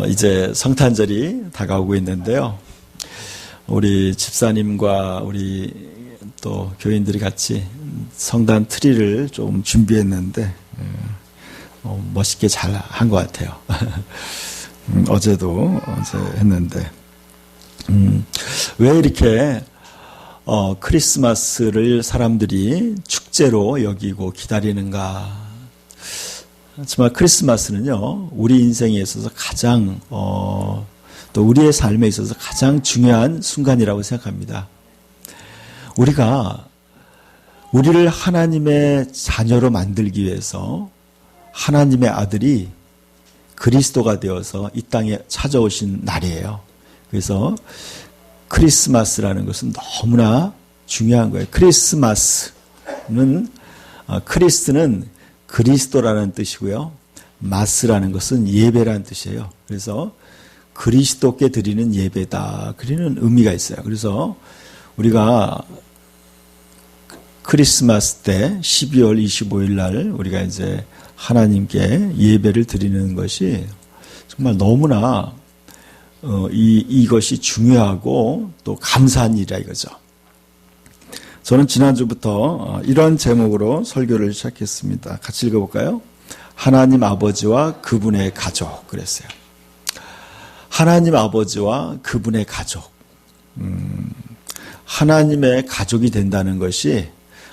이제 성탄절이 다가오고 있는데요. 우리 집사님과 우리 또 교인들이 같이 성단 트리를 좀 준비했는데 멋있게 잘 한 것 같아요. 어제 했는데 왜 이렇게 크리스마스를 사람들이 축제로 여기고 기다리는가? 정말 크리스마스는요, 우리 인생에 있어서 가장 또 우리의 삶에 있어서 가장 중요한 순간이라고 생각합니다. 우리를 하나님의 자녀로 만들기 위해서 하나님의 아들이 그리스도가 되어서 이 땅에 찾아오신 날이에요. 그래서 크리스마스라는 것은 너무나 중요한 거예요. 크리스는 그리스도라는 뜻이고요. 마스라는 것은 예배라는 뜻이에요. 그래서 그리스도께 드리는 예배다. 그리는 의미가 있어요. 그래서 우리가 크리스마스 때 12월 25일 날 우리가 이제 하나님께 예배를 드리는 것이 정말 너무나 이것이 중요하고 또 감사한 일이라 이거죠. 저는 지난주부터 이런 제목으로 설교를 시작했습니다. 같이 읽어볼까요? 하나님 아버지와 그분의 가족 그랬어요. 하나님 아버지와 그분의 가족. 하나님의 가족이 된다는 것이,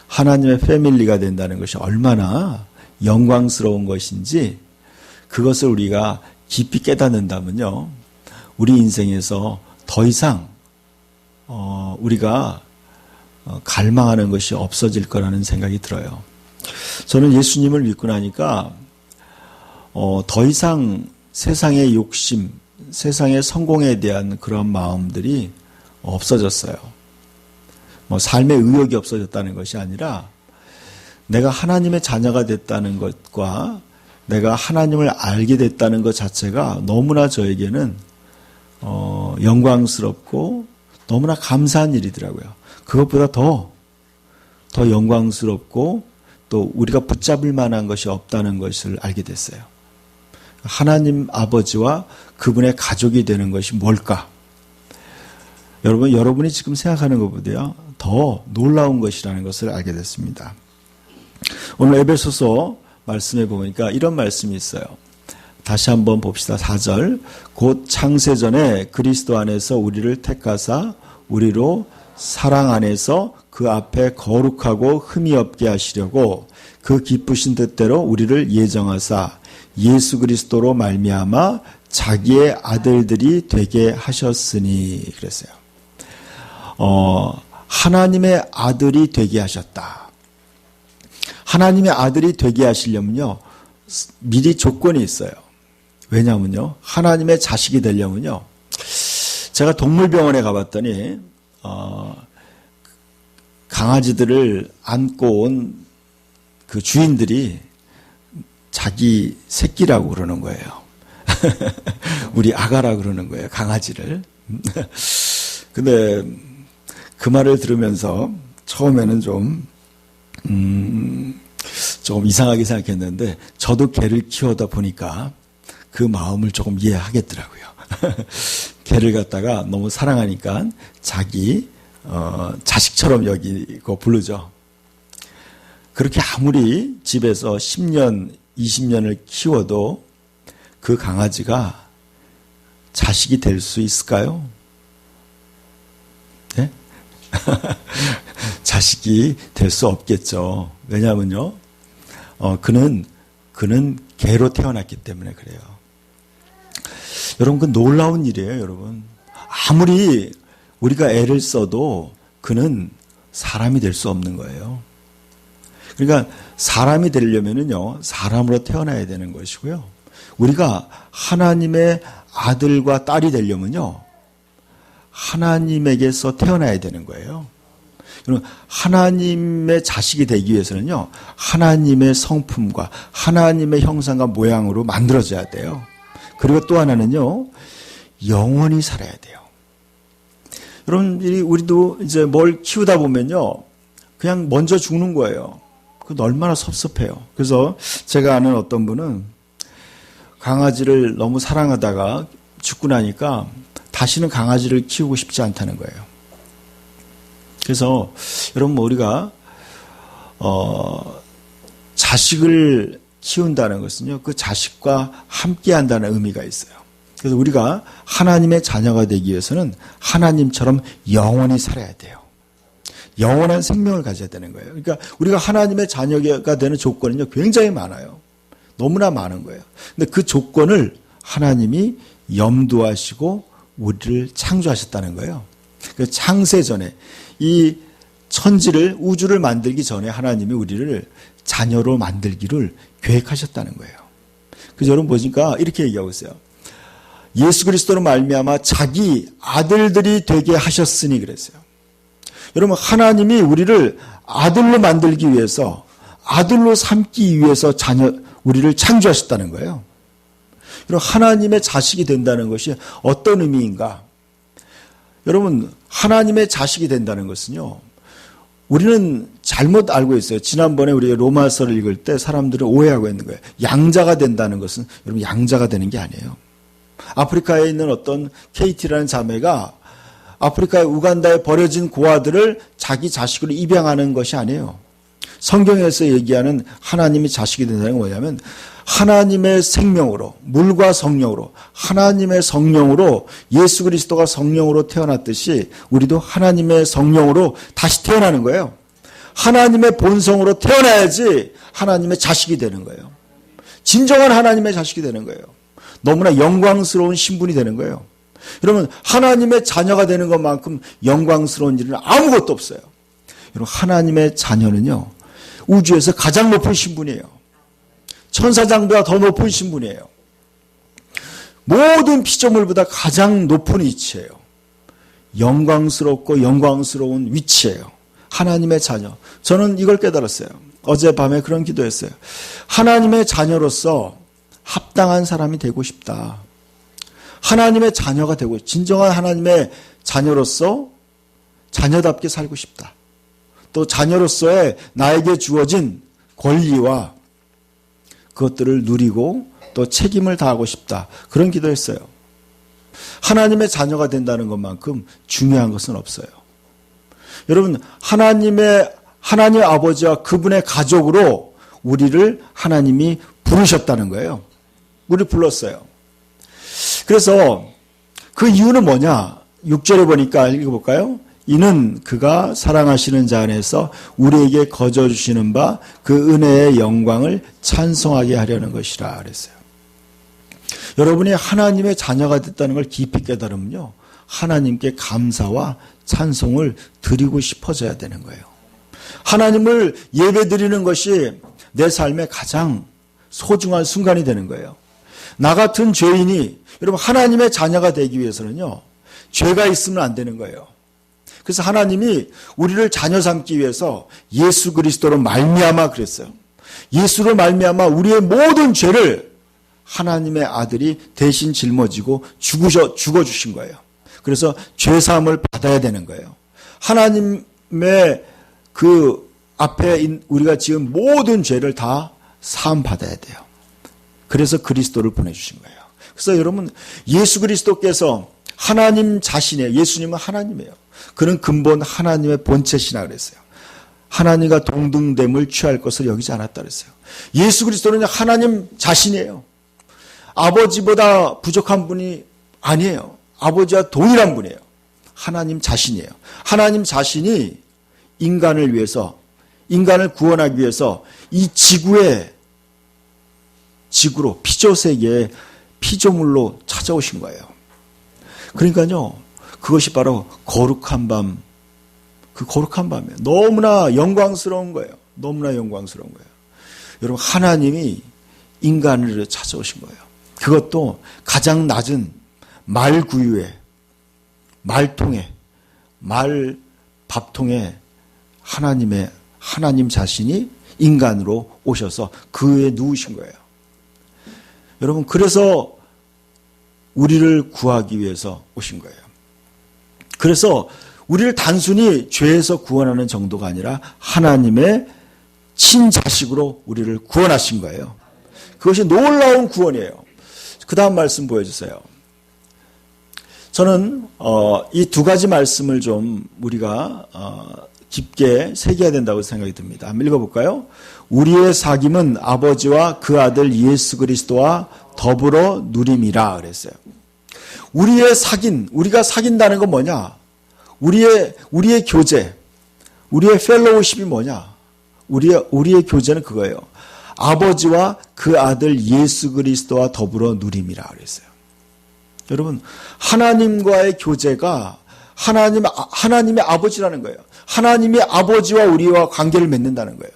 하나님의 패밀리가 된다는 것이 얼마나 영광스러운 것인지, 그것을 우리가 깊이 깨닫는다면요, 우리 인생에서 더 이상 우리가 갈망하는 것이 없어질 거라는 생각이 들어요. 저는 예수님을 믿고 나니까 더 이상 세상의 욕심, 세상의 성공에 대한 그런 마음들이 없어졌어요. 삶의 의욕이 없어졌다는 것이 아니라 내가 하나님의 자녀가 됐다는 것과 내가 하나님을 알게 됐다는 것 자체가 너무나 저에게는 영광스럽고 너무나 감사한 일이더라고요. 그것보다 더 영광스럽고 또 우리가 붙잡을 만한 것이 없다는 것을 알게 됐어요. 하나님 아버지와 그분의 가족이 되는 것이 뭘까? 여러분이 지금 생각하는 것보다요, 더 놀라운 것이라는 것을 알게 됐습니다. 오늘 에베소서 말씀에 보니까 이런 말씀이 있어요. 다시 한번 봅시다. 4절. 곧 창세전에 그리스도 안에서 우리를 택하사 우리로 사랑 안에서 그 앞에 거룩하고 흠이 없게 하시려고 그 기쁘신 뜻대로 우리를 예정하사 예수 그리스도로 말미암아 자기의 아들들이 되게 하셨으니 그랬어요. 하나님의 아들이 되게 하셨다. 하나님의 아들이 되게 하시려면요, 미리 조건이 있어요. 왜냐하면요, 하나님의 자식이 되려면요, 제가 동물병원에 가봤더니 강아지들을 안고 온 그 주인들이 자기 새끼라고 그러는 거예요. 우리 아가라 그러는 거예요, 강아지를. 근데 그 말을 들으면서 처음에는 좀 이상하게 생각했는데, 저도 개를 키우다 보니까 그 마음을 조금 이해하겠더라고요. 개를 갖다가 너무 사랑하니까 자기 자식처럼 여기고 부르죠. 그렇게 아무리 집에서 10년, 20년을 키워도 그 강아지가 자식이 될 수 있을까요? 네? 자식이 될 수 없겠죠. 왜냐하면요, 그는 개로 태어났기 때문에 그래요. 여러분, 그 놀라운 일이에요, 여러분. 아무리 우리가 애를 써도 그는 사람이 될 수 없는 거예요. 그러니까 사람이 되려면은요, 사람으로 태어나야 되는 것이고요. 우리가 하나님의 아들과 딸이 되려면요, 하나님에게서 태어나야 되는 거예요. 하나님의 자식이 되기 위해서는요, 하나님의 성품과 하나님의 형상과 모양으로 만들어져야 돼요. 그리고 또 하나는요, 영원히 살아야 돼요. 여러분, 우리도 이제 뭘 키우다 보면요, 그냥 먼저 죽는 거예요. 그건 얼마나 섭섭해요. 그래서 제가 아는 어떤 분은 강아지를 너무 사랑하다가 죽고 나니까 다시는 강아지를 키우고 싶지 않다는 거예요. 그래서 여러분 우리가 자식을 키운다는 것은요, 그 자식과 함께 한다는 의미가 있어요. 그래서 우리가 하나님의 자녀가 되기 위해서는 하나님처럼 영원히 살아야 돼요. 영원한 생명을 가져야 되는 거예요. 그러니까 우리가 하나님의 자녀가 되는 조건은요, 굉장히 많아요. 너무나 많은 거예요. 근데 그 조건을 하나님이 염두하시고 우리를 창조하셨다는 거예요. 그 창세 전에 이 천지를, 우주를 만들기 전에 하나님이 우리를 자녀로 만들기를 계획하셨다는 거예요. 그래서 여러분 보니까 이렇게 얘기하고 있어요. 예수 그리스도로 말미암아 자기 아들들이 되게 하셨으니 그랬어요. 여러분 하나님이 우리를 아들로 만들기 위해서, 아들로 삼기 위해서 우리를 창조하셨다는 거예요. 여러분 하나님의 자식이 된다는 것이 어떤 의미인가? 여러분 하나님의 자식이 된다는 것은요, 우리는 잘못 알고 있어요. 지난번에 우리가 로마서를 읽을 때 사람들은 오해하고 있는 거예요. 양자가 된다는 것은 여러분 양자가 되는 게 아니에요. 아프리카에 있는 어떤 KT라는 자매가 아프리카의 우간다에 버려진 고아들을 자기 자식으로 입양하는 것이 아니에요. 성경에서 얘기하는 하나님이 자식이 된다는 건 뭐냐면 하나님의 생명으로, 물과 성령으로, 하나님의 성령으로, 예수 그리스도가 성령으로 태어났듯이 우리도 하나님의 성령으로 다시 태어나는 거예요. 하나님의 본성으로 태어나야지 하나님의 자식이 되는 거예요. 진정한 하나님의 자식이 되는 거예요. 너무나 영광스러운 신분이 되는 거예요. 여러분 하나님의 자녀가 되는 것만큼 영광스러운 일은 아무것도 없어요. 여러분 하나님의 자녀는요, 우주에서 가장 높은 신분이에요. 천사장보다 더 높은 신분이에요. 모든 피조물보다 가장 높은 위치예요. 영광스럽고 영광스러운 위치예요. 하나님의 자녀. 저는 이걸 깨달았어요. 어젯밤에 그런 기도했어요. 하나님의 자녀로서 합당한 사람이 되고 싶다. 하나님의 자녀가 되고, 진정한 하나님의 자녀로서 자녀답게 살고 싶다. 또 자녀로서의 나에게 주어진 권리와 그것들을 누리고 또 책임을 다하고 싶다. 그런 기도했어요. 하나님의 자녀가 된다는 것만큼 중요한 것은 없어요. 여러분 하나님 아버지와 그분의 가족으로 우리를 하나님이 부르셨다는 거예요. 우리 불렀어요. 그래서 그 이유는 뭐냐? 6절에 보니까 읽어볼까요? 이는 그가 사랑하시는 자 안에서 우리에게 거저 주시는 바 그 은혜의 영광을 찬송하게 하려는 것이라 그랬어요. 여러분이 하나님의 자녀가 됐다는 걸 깊이 깨달으면요, 하나님께 감사와 찬송을 드리고 싶어져야 되는 거예요. 하나님을 예배드리는 것이 내 삶의 가장 소중한 순간이 되는 거예요. 나 같은 죄인이 여러분 하나님의 자녀가 되기 위해서는요, 죄가 있으면 안 되는 거예요. 그래서 하나님이 우리를 자녀 삼기 위해서 예수 그리스도로 말미암아 그랬어요. 예수로 말미암아 우리의 모든 죄를 하나님의 아들이 대신 짊어지고 죽어주신 거예요. 그래서 죄사함을 받아야 되는 거예요. 하나님의 그 앞에 우리가 지은 모든 죄를 다 사함 받아야 돼요. 그래서 그리스도를 보내주신 거예요. 그래서 여러분 예수 그리스도께서 하나님 자신이에요. 예수님은 하나님이에요. 그는 근본 하나님의 본체시나 그랬어요. 하나님과 동등됨을 취할 것을 여기지 않았다 그랬어요. 예수 그리스도는 하나님 자신이에요. 아버지보다 부족한 분이 아니에요. 아버지와 동일한 분이에요. 하나님 자신이에요. 하나님 자신이 인간을 위해서, 인간을 구원하기 위해서 이 지구로 피조세계에 피조물로 찾아오신 거예요. 그러니까요, 그것이 바로 거룩한 밤, 그 거룩한 밤이에요. 너무나 영광스러운 거예요. 너무나 영광스러운 거예요. 여러분 하나님이 인간을 찾아오신 거예요. 그것도 가장 낮은 말구유에, 말통에, 밥통에 하나님 자신이 인간으로 오셔서 그 위에 누우신 거예요. 여러분 그래서 우리를 구하기 위해서 오신 거예요. 그래서 우리를 단순히 죄에서 구원하는 정도가 아니라 하나님의 친자식으로 우리를 구원하신 거예요. 그것이 놀라운 구원이에요. 그 다음 말씀 보여주세요. 저는 이 두 가지 말씀을 좀 우리가 깊게 새겨야 된다고 생각이 듭니다. 한번 읽어볼까요? 우리의 사귐은 아버지와 그 아들 예수 그리스도와 더불어 누림이라 그랬어요. 우리의 우리가 사귄다는 건 뭐냐? 우리의 교제, 우리의 펠로우십이 뭐냐? 우리의 교제는 그거예요. 아버지와 그 아들 예수 그리스도와 더불어 누림이라 그랬어요. 여러분, 하나님과의 교제가 하나님의 아버지라는 거예요. 하나님이 아버지와 우리와 관계를 맺는다는 거예요.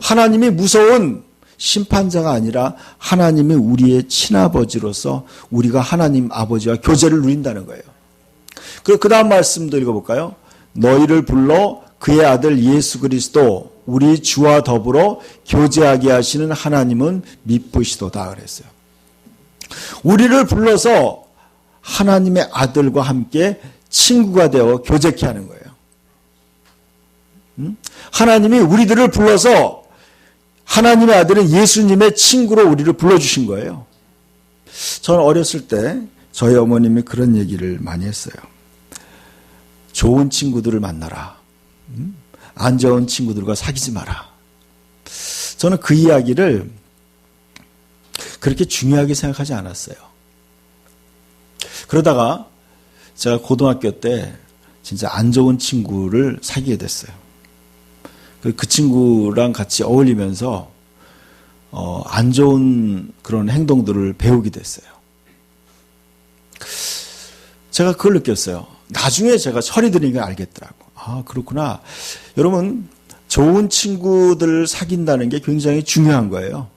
하나님이 무서운 심판자가 아니라 하나님이 우리의 친아버지로서 우리가 하나님 아버지와 교제를 누린다는 거예요. 그 다음 말씀도 읽어볼까요? 너희를 불러 그의 아들 예수 그리스도 우리 주와 더불어 교제하게 하시는 하나님은 미쁘시도다 그랬어요. 우리를 불러서 하나님의 아들과 함께 친구가 되어 교제케 하는 거예요. 하나님이 우리들을 불러서 하나님의 아들은 예수님의 친구로 우리를 불러주신 거예요. 저는 어렸을 때 저희 어머님이 그런 얘기를 많이 했어요. 좋은 친구들을 만나라. 안 좋은 친구들과 사귀지 마라. 저는 그 이야기를 그렇게 중요하게 생각하지 않았어요. 그러다가 제가 고등학교 때 진짜 안 좋은 친구를 사귀게 됐어요. 그 친구랑 같이 어울리면서 안 좋은 그런 행동들을 배우게 됐어요. 제가 그걸 느꼈어요. 나중에 제가 철이 드니까 알겠더라고. 아, 그렇구나. 여러분, 좋은 친구들을 사귄다는 게 굉장히 중요한 거예요.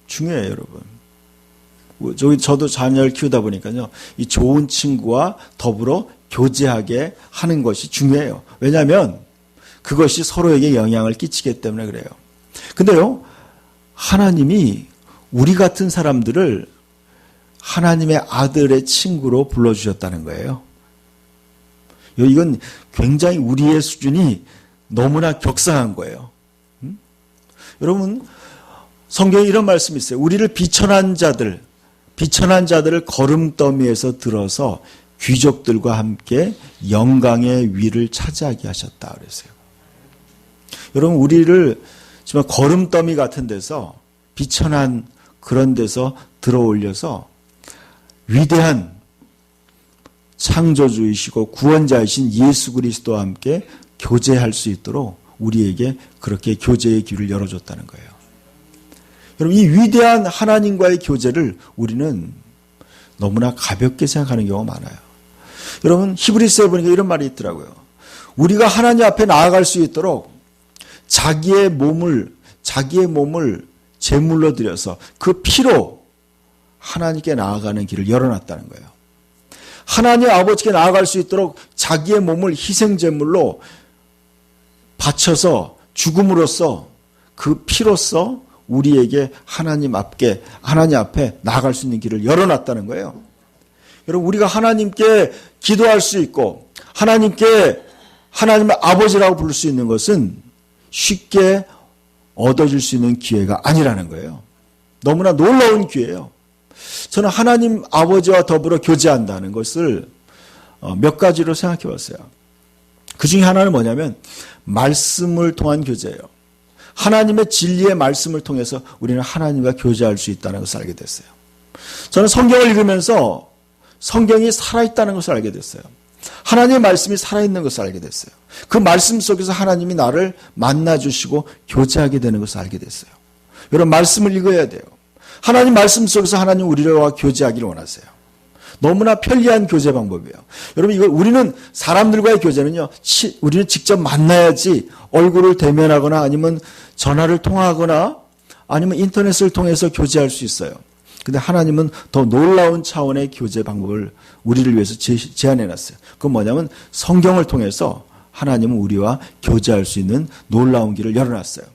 중요해요, 여러분. 저도 자녀를 키우다 보니까요, 이 좋은 친구와 더불어 교제하게 하는 것이 중요해요. 왜냐하면 그것이 서로에게 영향을 끼치기 때문에 그래요. 근데요, 하나님이 우리 같은 사람들을 하나님의 아들의 친구로 불러주셨다는 거예요. 이건 굉장히 우리의 수준이 너무나 격상한 거예요. 여러분, 성경에 이런 말씀이 있어요. 우리를 비천한 자들을 걸음더미에서 들어서 귀족들과 함께 영광의 위를 차지하게 하셨다 그랬어요. 여러분, 우리를 정말 걸음더미 같은 데서 비천한 그런 데서 들어올려서 위대한 창조주이시고 구원자이신 예수 그리스도와 함께 교제할 수 있도록 우리에게 그렇게 교제의 길을 열어줬다는 거예요. 여러분, 이 위대한 하나님과의 교제를 우리는 너무나 가볍게 생각하는 경우가 많아요. 여러분, 히브리서에 보니까 이런 말이 있더라고요. 우리가 하나님 앞에 나아갈 수 있도록 자기의 몸을 제물로 드려서 그 피로 하나님께 나아가는 길을 열어놨다는 거예요. 하나님 아버지께 나아갈 수 있도록 자기의 몸을 희생제물로 바쳐서 죽음으로써 그 피로써 우리에게 하나님 앞에 나아갈 수 있는 길을 열어놨다는 거예요. 여러분, 우리가 하나님께 기도할 수 있고 하나님의 아버지라고 부를 수 있는 것은 쉽게 얻어질 수 있는 기회가 아니라는 거예요. 너무나 놀라운 기회예요. 저는 하나님 아버지와 더불어 교제한다는 것을 몇 가지로 생각해 봤어요. 그 중에 하나는 뭐냐면 말씀을 통한 교제예요. 하나님의 진리의 말씀을 통해서 우리는 하나님과 교제할 수 있다는 것을 알게 됐어요. 저는 성경을 읽으면서 성경이 살아있다는 것을 알게 됐어요. 하나님의 말씀이 살아있는 것을 알게 됐어요. 그 말씀 속에서 하나님이 나를 만나주시고 교제하게 되는 것을 알게 됐어요. 여러분, 말씀을 읽어야 돼요. 하나님 말씀 속에서 하나님 우리와 교제하기를 원하세요. 너무나 편리한 교제 방법이에요. 여러분, 우리는 사람들과의 교제는요, 우리는 직접 만나야지 얼굴을 대면하거나 아니면 전화를 통화하거나 아니면 인터넷을 통해서 교제할 수 있어요. 근데 하나님은 더 놀라운 차원의 교제 방법을 우리를 위해서 제안해 놨어요. 그건 뭐냐면 성경을 통해서 하나님은 우리와 교제할 수 있는 놀라운 길을 열어놨어요.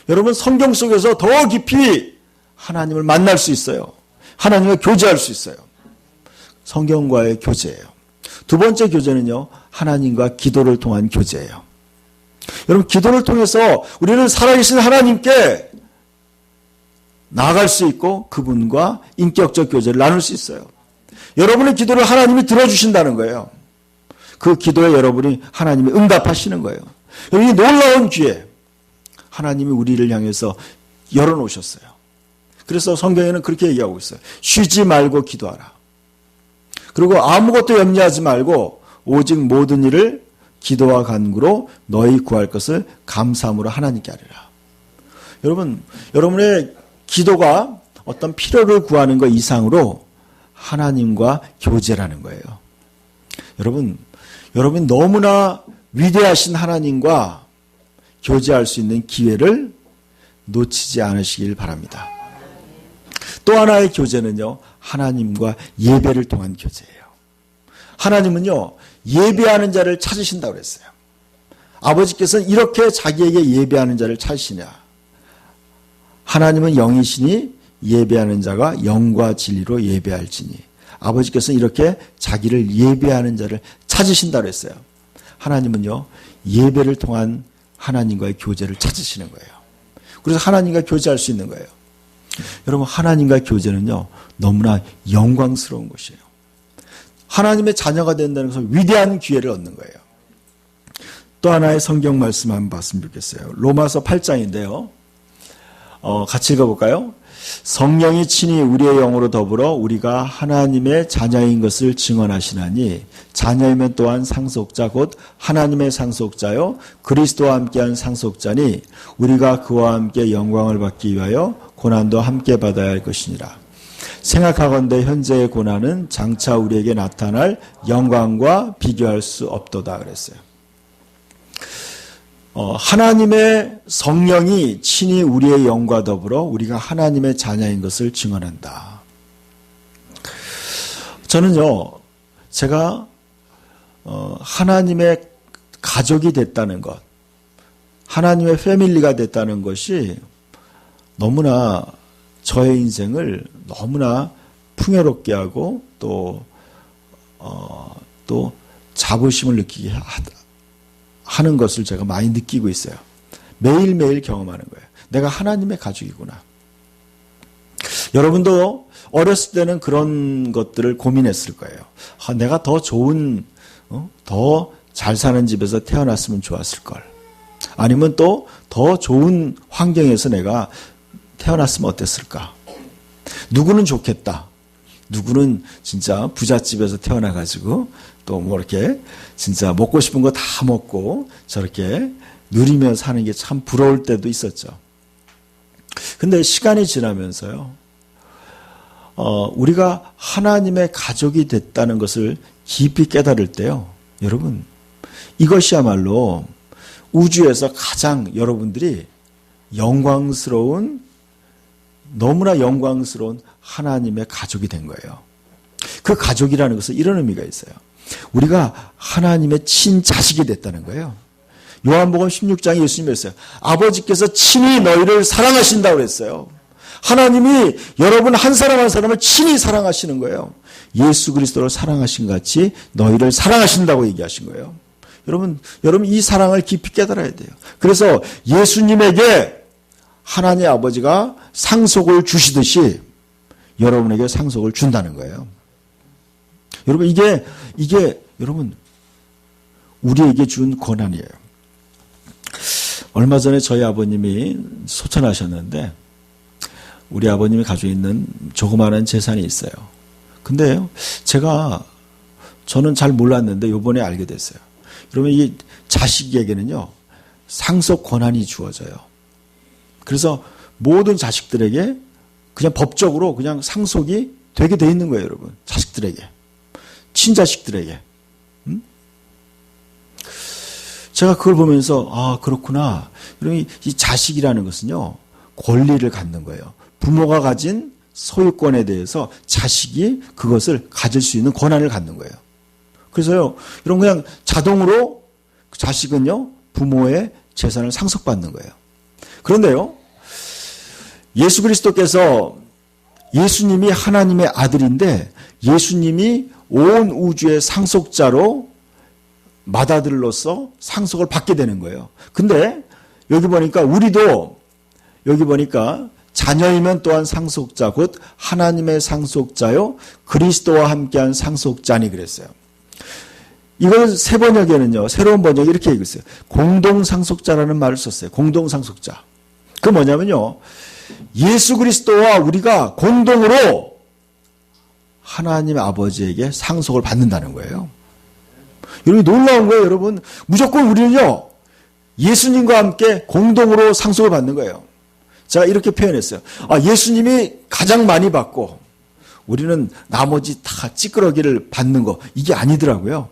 여러분, 성경 속에서 더 깊이 하나님을 만날 수 있어요. 하나님과 교제할 수 있어요. 성경과의 교제예요. 두 번째 교제는요, 하나님과 기도를 통한 교제예요. 여러분, 기도를 통해서 우리는 살아계신 하나님께 나아갈 수 있고 그분과 인격적 교제를 나눌 수 있어요. 여러분의 기도를 하나님이 들어주신다는 거예요. 그 기도에 여러분이 하나님이 응답하시는 거예요. 이 놀라운 기회 하나님이 우리를 향해서 열어놓으셨어요. 그래서 성경에는 그렇게 얘기하고 있어요. 쉬지 말고 기도하라. 그리고 아무것도 염려하지 말고 오직 모든 일을 기도와 간구로 너희 구할 것을 감사함으로 하나님께 하리라. 여러분, 여러분의 기도가 어떤 필요를 구하는 것 이상으로 하나님과 교제라는 거예요. 여러분 너무나 위대하신 하나님과 교제할 수 있는 기회를 놓치지 않으시길 바랍니다. 또 하나의 교제는요, 하나님과 예배를 통한 교제예요. 하나님은요, 예배하는 자를 찾으신다고 그랬어요. 아버지께서는 이렇게 자기에게 예배하는 자를 찾으시냐. 하나님은 영이시니 예배하는 자가 영과 진리로 예배할지니. 아버지께서는 이렇게 자기를 예배하는 자를 찾으신다고 했어요. 하나님은요, 예배를 통한 하나님과의 교제를 찾으시는 거예요. 그래서 하나님과 교제할 수 있는 거예요. 여러분, 하나님과 교제는요, 너무나 영광스러운 것이에요. 하나님의 자녀가 된다는 것은 위대한 기회를 얻는 거예요. 또 하나의 성경 말씀 한번 봤으면 좋겠어요. 로마서 8장인데요. 같이 읽어볼까요? 성령이 친히 우리의 영으로 더불어 우리가 하나님의 자녀인 것을 증언하시나니 자녀이면 또한 상속자 곧 하나님의 상속자요 그리스도와 함께한 상속자니 우리가 그와 함께 영광을 받기 위하여 고난도 함께 받아야 할 것이니라. 생각하건대 현재의 고난은 장차 우리에게 나타날 영광과 비교할 수 없도다 그랬어요. 하나님의 성령이 친히 우리의 영과 더불어 우리가 하나님의 자녀인 것을 증언한다. 저는요, 제가 하나님의 가족이 됐다는 것, 하나님의 패밀리가 됐다는 것이 너무나 저의 인생을 너무나 풍요롭게 하고 또 자부심을 느끼게 하는 것을 제가 많이 느끼고 있어요. 매일매일 경험하는 거예요. 내가 하나님의 가족이구나. 여러분도 어렸을 때는 그런 것들을 고민했을 거예요. 내가 더 좋은, 더 잘 사는 집에서 태어났으면 좋았을 걸. 아니면 또 더 좋은 환경에서 내가 태어났으면 어땠을까. 누구는 좋겠다. 누구는 진짜 부잣집에서 태어나가지고 또 뭐 이렇게 진짜 먹고 싶은 거 다 먹고 저렇게 누리며 사는 게 참 부러울 때도 있었죠. 근데 시간이 지나면서요, 우리가 하나님의 가족이 됐다는 것을 깊이 깨달을 때요, 여러분, 이것이야말로 우주에서 가장 여러분들이 너무나 영광스러운 하나님의 가족이 된 거예요. 그 가족이라는 것은 이런 의미가 있어요. 우리가 하나님의 친자식이 됐다는 거예요. 요한복음 16장에 예수님이 했어요. 아버지께서 친히 너희를 사랑하신다고 그랬어요. 하나님이 여러분 한 사람 한 사람을 친히 사랑하시는 거예요. 예수 그리스도를 사랑하신 같이 너희를 사랑하신다고 얘기하신 거예요. 여러분 이 사랑을 깊이 깨달아야 돼요. 그래서 예수님에게 하나님 아버지가 상속을 주시듯이 여러분에게 상속을 준다는 거예요. 여러분 이게 여러분 우리에게 준 권한이에요. 얼마 전에 저희 아버님이 소천하셨는데 우리 아버님이 가지고 있는 조그마한 재산이 있어요. 근데 저는 잘 몰랐는데 이번에 알게 됐어요. 여러분 이 자식에게는요 상속 권한이 주어져요. 그래서 모든 자식들에게 그냥 법적으로 그냥 상속이 되게 돼 있는 거예요, 여러분. 자식들에게. 친자식들에게. 제가 그걸 보면서 그렇구나. 여러분 이 자식이라는 것은요. 권리를 갖는 거예요. 부모가 가진 소유권에 대해서 자식이 그것을 가질 수 있는 권한을 갖는 거예요. 그래서요. 이런 그냥 자동으로 자식은요. 부모의 재산을 상속받는 거예요. 그런데요. 예수 그리스도께서 예수님이 하나님의 아들인데 예수님이 온 우주의 상속자로 맏아들로서 상속을 받게 되는 거예요. 근데 여기 보니까 자녀이면 또한 상속자 곧 하나님의 상속자요 그리스도와 함께한 상속자니 그랬어요. 이걸 새 번역에는요. 새로운 번역이 이렇게 얘기했어요. 공동상속자라는 말을 썼어요. 공동상속자. 그 뭐냐면요. 예수 그리스도와 우리가 공동으로 하나님 아버지에게 상속을 받는다는 거예요. 여러분 놀라운 거예요. 여러분 무조건 우리는요. 예수님과 함께 공동으로 상속을 받는 거예요. 제가 이렇게 표현했어요. 예수님이 가장 많이 받고 우리는 나머지 다 찌끄러기를 받는 거 이게 아니더라고요.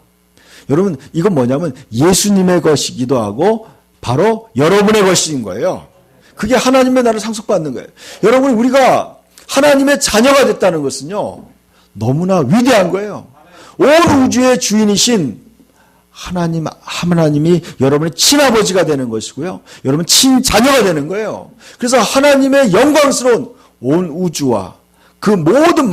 여러분 이건 뭐냐면 예수님의 것이기도 하고 바로 여러분의 것인 거예요. 그게 하나님의 나라를 상속받는 거예요. 여러분 우리가 하나님의 자녀가 됐다는 것은요. 너무나 위대한 거예요. 온 우주의 주인이신 하나님이 여러분의 친아버지가 되는 것이고요. 여러분 친자녀가 되는 거예요. 그래서 하나님의 영광스러운 온 우주와 그 모든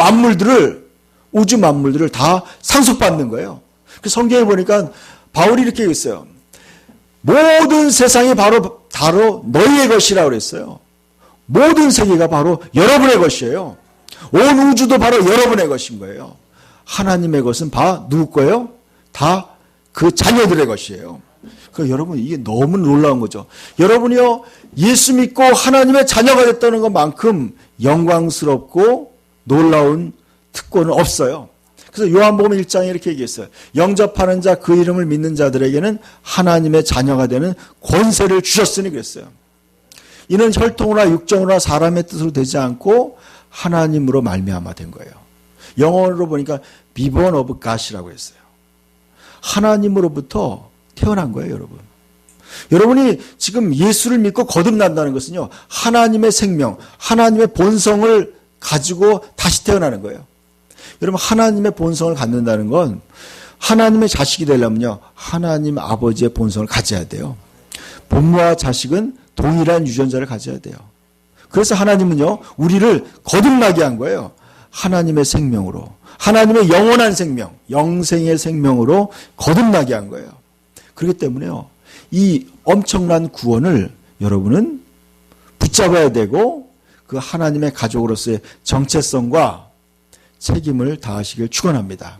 우주 만물들을 다 상속받는 거예요. 그 성경에 보니까 바울이 이렇게 얘기했어요. 모든 세상이 바로 너희의 것이라고 그랬어요. 모든 세계가 바로 여러분의 것이에요. 온 우주도 바로 여러분의 것인 거예요. 하나님의 것은 누구 거예요? 다 그 자녀들의 것이에요. 그러니까 여러분 이게 너무 놀라운 거죠. 여러분이요 예수 믿고 하나님의 자녀가 됐다는 것만큼 영광스럽고 놀라운 특권은 없어요. 그래서 요한복음 1장에 이렇게 얘기했어요. 영접하는 자 그 이름을 믿는 자들에게는 하나님의 자녀가 되는 권세를 주셨으니 그랬어요. 이는 혈통으로나 육정으로나 사람의 뜻으로 되지 않고 하나님으로 말미암아 된 거예요. 영어로 보니까 Born of God이라고 했어요. 하나님으로부터 태어난 거예요, 여러분. 여러분이 지금 예수를 믿고 거듭난다는 것은요. 하나님의 생명, 하나님의 본성을 가지고 다시 태어나는 거예요. 여러분 하나님의 본성을 갖는다는 건 하나님의 자식이 되려면요. 하나님 아버지의 본성을 가져야 돼요. 본모와 자식은 동일한 유전자를 가져야 돼요. 그래서 하나님은요. 우리를 거듭나게 한 거예요. 하나님의 생명으로. 하나님의 영원한 생명, 영생의 생명으로 거듭나게 한 거예요. 그렇기 때문에요. 이 엄청난 구원을 여러분은 붙잡아야 되고 그 하나님의 가족으로서의 정체성과 책임을 다하시길 축원합니다.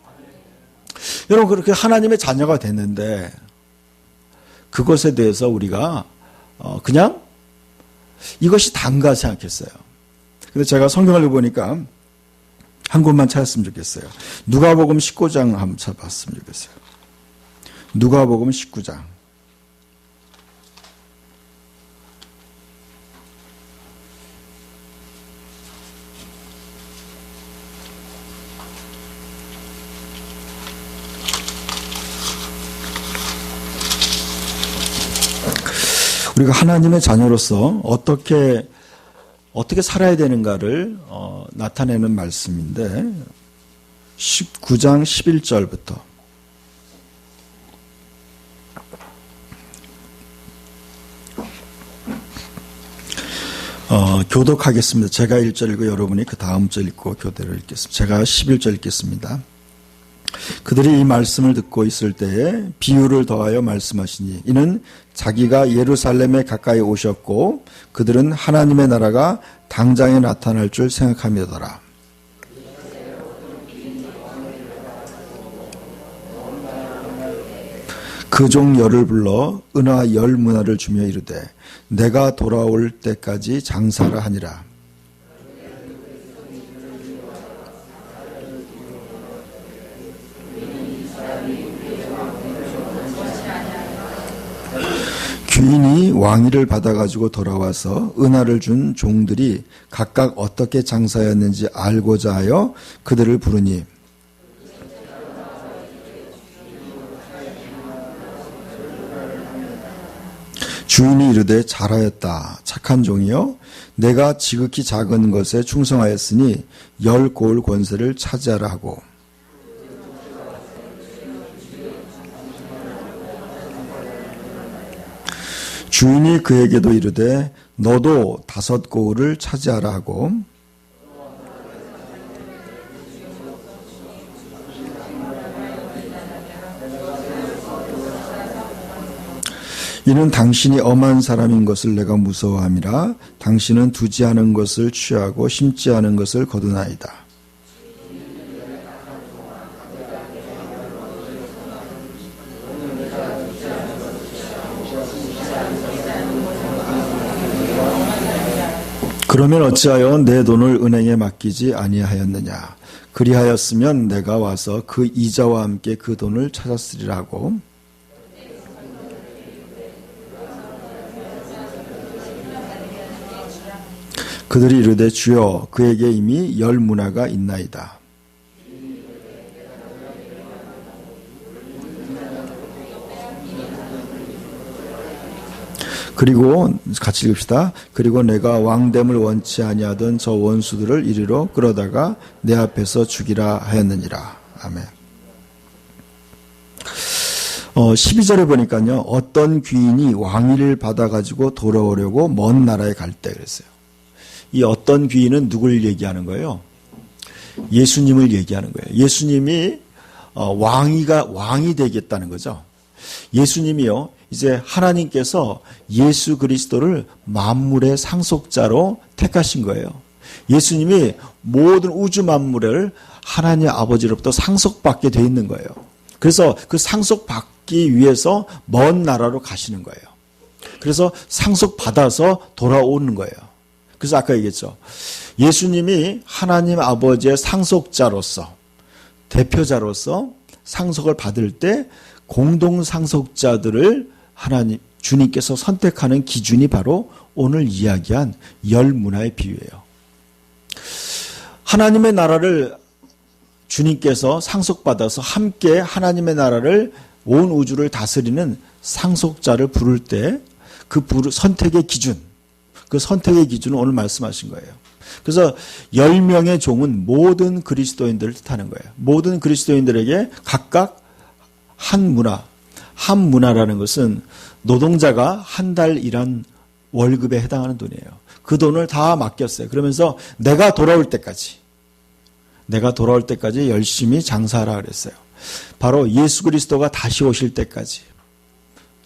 여러분 그렇게 하나님의 자녀가 됐는데 그것에 대해서 우리가 그냥 이것이 단가 생각했어요. 근데 제가 성경을 보니까 한 곳만 찾았으면 좋겠어요. 누가복음 19장 한번 찾아봤으면 좋겠어요. 누가복음 19장. 우리가 하나님의 자녀로서 어떻게 살아야 되는가를 나타내는 말씀인데 19장 11절부터 교독하겠습니다. 제가 1절 읽고 여러분이 그 다음 절 읽고 교대로 읽겠습니다. 제가 11절 읽겠습니다. 그들이 이 말씀을 듣고 있을 때에 비유를 더하여 말씀하시니 이는 자기가 예루살렘에 가까이 오셨고 그들은 하나님의 나라가 당장에 나타날 줄 생각함이더라. 그 종 열을 불러 은화 10문화를 주며 이르되 내가 돌아올 때까지 장사를 하니라. 주인이 왕위를 받아가지고 돌아와서 은화를 준 종들이 각각 어떻게 장사였는지 알고자 하여 그들을 부르니 주인이 이르되 잘하였다. 착한 종이여 내가 지극히 작은 것에 충성하였으니 10고을 권세를 차지하라 하고 주인이 그에게도 이르되 너도 5고을을 차지하라 하고 이는 당신이 엄한 사람인 것을 내가 무서워함이라. 당신은 두지 않은 것을 취하고 심지 않은 것을 거두나이다. 그러면 어찌하여 내 돈을 은행에 맡기지 아니하였느냐. 그리하였으면 내가 와서 그 이자와 함께 그 돈을 찾았으리라 하고, 그들이 이르되 주여 그에게 이미 10문화가 있나이다. 그리고 같이 읽읍시다. 그리고 내가 왕됨을 원치 아니하던 저 원수들을 이리로 끌어다가 내 앞에서 죽이라 하였느니라. 아멘. 12절에 보니까요, 어떤 귀인이 왕위를 받아가지고 돌아오려고 먼 나라에 갈 때 그랬어요. 이 어떤 귀인은 누굴 얘기하는 거예요? 예수님을 얘기하는 거예요. 예수님이 왕이 되겠다는 거죠. 예수님이요, 이제 하나님께서 예수 그리스도를 만물의 상속자로 택하신 거예요. 예수님이 모든 우주 만물을 하나님 아버지로부터 상속받게 돼 있는 거예요. 그래서 그 상속받기 위해서 먼 나라로 가시는 거예요. 그래서 상속받아서 돌아오는 거예요. 그래서 아까 얘기했죠. 예수님이 하나님 아버지의 상속자로서, 대표자로서 상속을 받을 때 공동 상속자들을 주님께서 선택하는 기준이 바로 오늘 이야기한 10문화의 비유예요. 하나님의 나라를 주님께서 상속받아서 함께 하나님의 나라를 온 우주를 다스리는 상속자를 부를 때 그 선택의 기준, 그 선택의 기준은 오늘 말씀하신 거예요. 그래서 10명의 종은 모든 그리스도인들을 뜻하는 거예요. 모든 그리스도인들에게 각각 한 문화라는 것은 노동자가 한 달 일한 월급에 해당하는 돈이에요. 그 돈을 다 맡겼어요. 그러면서 내가 돌아올 때까지 열심히 장사하라 그랬어요. 바로 예수 그리스도가 다시 오실 때까지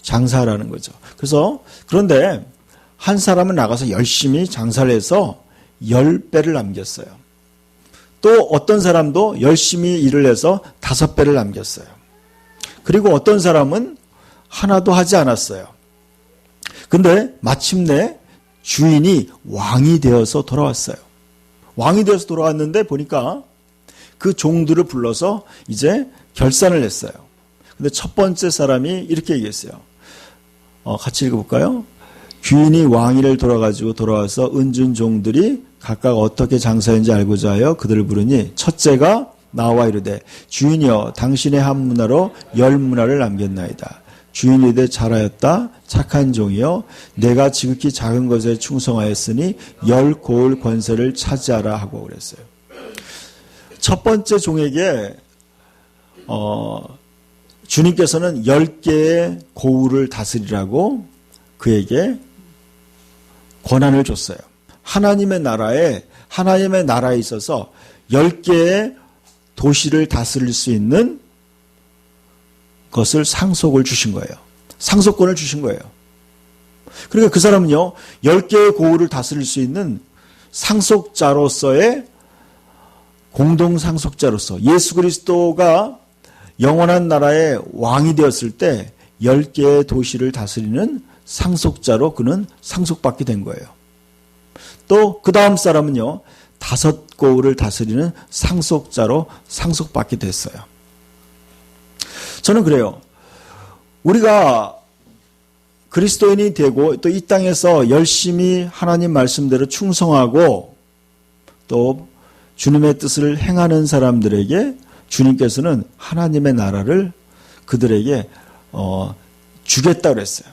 장사하라는 거죠. 그런데 한 사람은 나가서 열심히 장사를 해서 10배를 남겼어요. 또 어떤 사람도 열심히 일을 해서 5배를 남겼어요. 그리고 어떤 사람은 하나도 하지 않았어요. 근데 마침내 주인이 왕이 되어서 돌아왔어요. 왕이 되어서 돌아왔는데 보니까 그 종들을 불러서 이제 결산을 했어요. 근데 첫 번째 사람이 이렇게 얘기했어요. 같이 읽어볼까요? 귀인이 왕위를 돌아와서 은준 종들이 각각 어떻게 장사했는지 알고자 하여 그들을 부르니 첫째가 나와 이르되 주인이여 당신의 한 문화로 10문화를 남겼나이다. 주인이 이르되 잘하였다 착한 종이여 내가 지극히 작은 것에 충성하였으니 10 고을 권세를 차지하라 하고 그랬어요. 첫 번째 종에게 주님께서는 10개의 고을을 다스리라고 그에게 권한을 줬어요. 하나님의 나라에 있어서 10개의 도시를 다스릴 수 있는 것을 상속을 주신 거예요. 상속권을 주신 거예요. 그러니까 그 사람은요, 10개의 고을을 다스릴 수 있는 상속자로서의 공동 상속자로서 예수 그리스도가 영원한 나라의 왕이 되었을 때 10개의 도시를 다스리는 상속자로 그는 상속받게 된 거예요. 또 그 다음 사람은요, 5 고을을 다스리는 상속자로 상속받게 됐어요. 저는 그래요. 우리가 그리스도인이 되고 또 이 땅에서 열심히 하나님 말씀대로 충성하고 또 주님의 뜻을 행하는 사람들에게 주님께서는 하나님의 나라를 그들에게 주겠다고 그랬어요.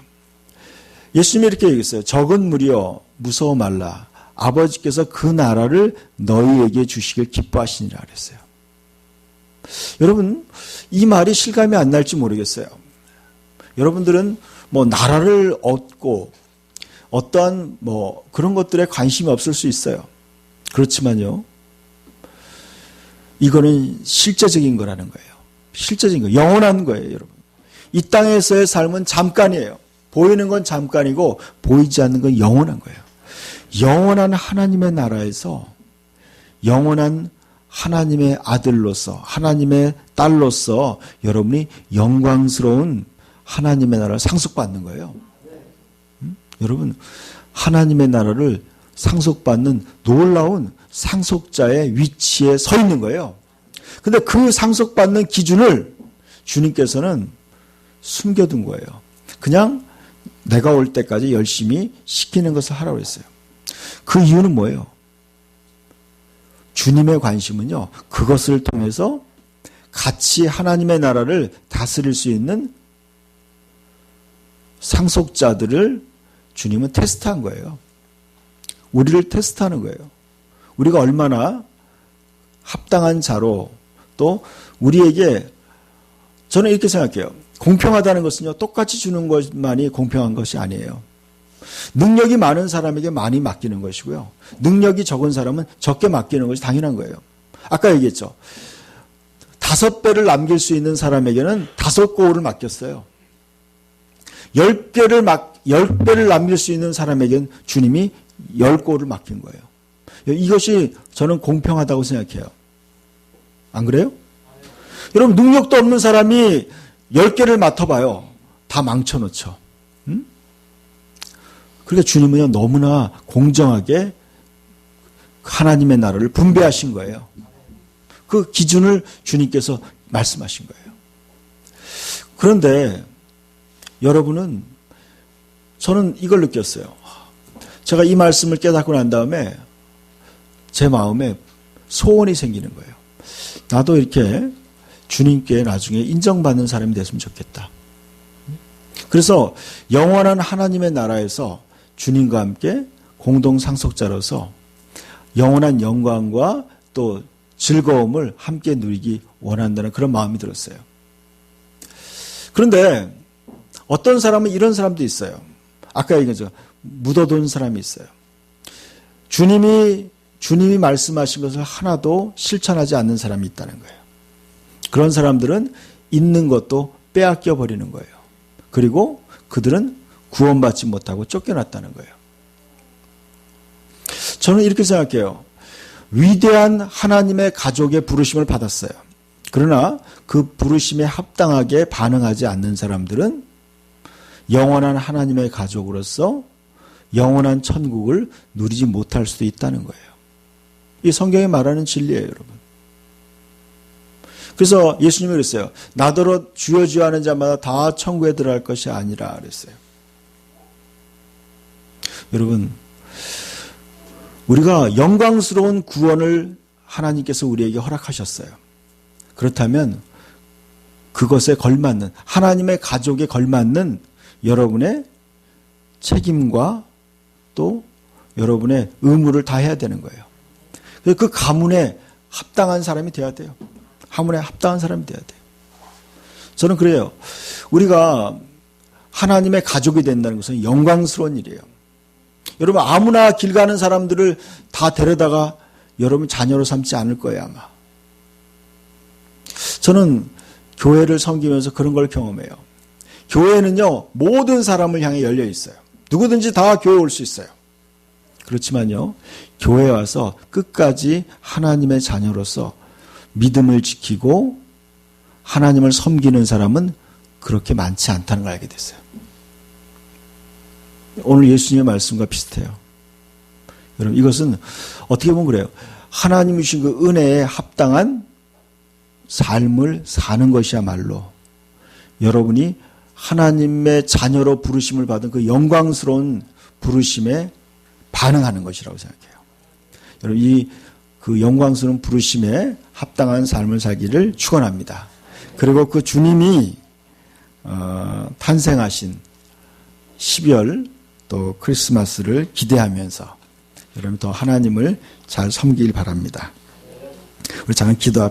예수님이 이렇게 얘기했어요. 적은 무리여 무서워 말라. 아버지께서 그 나라를 너희에게 주시길 기뻐하시니라 그랬어요. 여러분, 이 말이 실감이 안 날지 모르겠어요. 여러분들은 나라를 얻고 어떠한 그런 것들에 관심이 없을 수 있어요. 그렇지만요, 이거는 실제적인 거라는 거예요. 실제적인 거, 영원한 거예요, 여러분. 이 땅에서의 삶은 잠깐이에요. 보이는 건 잠깐이고 보이지 않는 건 영원한 거예요. 영원한 하나님의 나라에서 영원한 하나님의 아들로서 하나님의 딸로서 여러분이 영광스러운 하나님의 나라를 상속받는 거예요. 여러분 하나님의 나라를 상속받는 놀라운 상속자의 위치에 서 있는 거예요. 근데 그 상속받는 기준을 주님께서는 숨겨둔 거예요. 그냥 내가 올 때까지 열심히 시키는 것을 하라고 했어요. 그 이유는 뭐예요? 주님의 관심은요, 그것을 통해서 같이 하나님의 나라를 다스릴 수 있는 상속자들을 주님은 테스트한 거예요. 우리를 테스트하는 거예요. 우리가 얼마나 합당한 자로 또 우리에게 저는 이렇게 생각해요. 공평하다는 것은요, 똑같이 주는 것만이 공평한 것이 아니에요. 능력이 많은 사람에게 많이 맡기는 것이고요. 능력이 적은 사람은 적게 맡기는 것이 당연한 거예요. 아까 얘기했죠. 5배를 남길 수 있는 사람에게는 5고울을 맡겼어요. 10배를 남길 수 있는 사람에게는 주님이 10고울을 맡긴 거예요. 이것이 저는 공평하다고 생각해요. 안 그래요? 여러분 능력도 없는 사람이 10개를 맡아봐요. 다 망쳐놓죠. 응? 그러니까 주님은 너무나 공정하게 하나님의 나라를 분배하신 거예요. 그 기준을 주님께서 말씀하신 거예요. 그런데 여러분은 저는 이걸 느꼈어요. 제가 이 말씀을 깨닫고 난 다음에 제 마음에 소원이 생기는 거예요. 나도 이렇게 주님께 나중에 인정받는 사람이 됐으면 좋겠다. 그래서 영원한 하나님의 나라에서 주님과 함께 공동 상속자로서 영원한 영광과 또 즐거움을 함께 누리기 원한다는 그런 마음이 들었어요. 그런데 어떤 사람은 이런 사람도 있어요. 아까 얘기했죠. 묻어둔 사람이 있어요. 주님이 말씀하신 것을 하나도 실천하지 않는 사람이 있다는 거예요. 그런 사람들은 있는 것도 빼앗겨 버리는 거예요. 그리고 그들은 구원받지 못하고 쫓겨났다는 거예요. 저는 이렇게 생각해요. 위대한 하나님의 가족의 부르심을 받았어요. 그러나 그 부르심에 합당하게 반응하지 않는 사람들은 영원한 하나님의 가족으로서 영원한 천국을 누리지 못할 수도 있다는 거예요. 이 성경이 말하는 진리예요, 여러분. 그래서 예수님이 그랬어요. 나더러 주여 주여 하는 자마다 다 천국에 들어갈 것이 아니라 그랬어요. 여러분, 우리가 영광스러운 구원을 하나님께서 우리에게 허락하셨어요. 그렇다면 그것에 걸맞는 하나님의 가족에 걸맞는 여러분의 책임과 또 여러분의 의무를 다해야 되는 거예요. 그 가문에 합당한 사람이 돼야 돼요. 가문에 합당한 사람이 돼야 돼요. 저는 그래요. 우리가 하나님의 가족이 된다는 것은 영광스러운 일이에요. 여러분 아무나 길 가는 사람들을 다 데려다가 여러분 자녀로 삼지 않을 거예요 아마. 저는 교회를 섬기면서 그런 걸 경험해요. 교회는요 모든 사람을 향해 열려 있어요. 누구든지 다 교회 올 수 있어요. 그렇지만요 교회에 와서 끝까지 하나님의 자녀로서 믿음을 지키고 하나님을 섬기는 사람은 그렇게 많지 않다는 걸 알게 됐어요. 오늘 예수님의 말씀과 비슷해요. 여러분 이것은 어떻게 보면 그래요. 하나님이 주신 그 은혜에 합당한 삶을 사는 것이야말로 여러분이 하나님의 자녀로 부르심을 받은 그 영광스러운 부르심에 반응하는 것이라고 생각해요. 여러분 이 그 영광스러운 부르심에 합당한 삶을 살기를 축원합니다. 그리고 그 주님이 탄생하신 12월 또 크리스마스를 기대하면서 여러분 더 하나님을 잘 섬기길 바랍니다. 우리 잠깐 기도합시다.